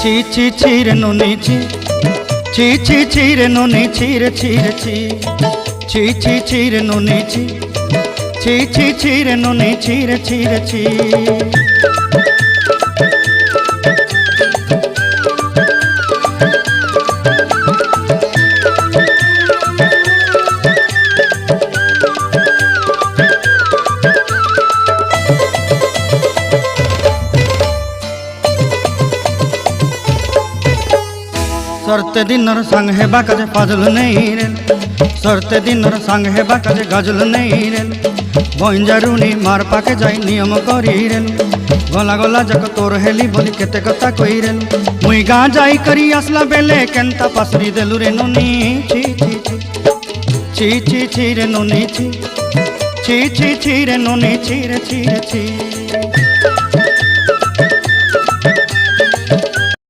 ছি ছি ছি রে নুনি ছি, ছি ছি ছি রে নুনি ছি রে ছি রে ছি, ছি ছি ছি রে নুনি ছি, ছি ছি ছি রে নুনি ছি রে ছি রে ছি। सरते दिनर संग हेबा काजे फाजल नहीं रेल, सरते दिनर संग हेबा काजे गाजल नहीं रेल, बंजारुनी मार पाके जाई नियम करी रेल, गला गला जक तोर हेली बोली केते कथा कई रेल, मुई गा जाई करी आसला बेले केंता पासरी देलु रे नुनी ची ची ची ची ची ची रे नुनी ची, ची ची ची रे नुनी ची रे ची रे ची।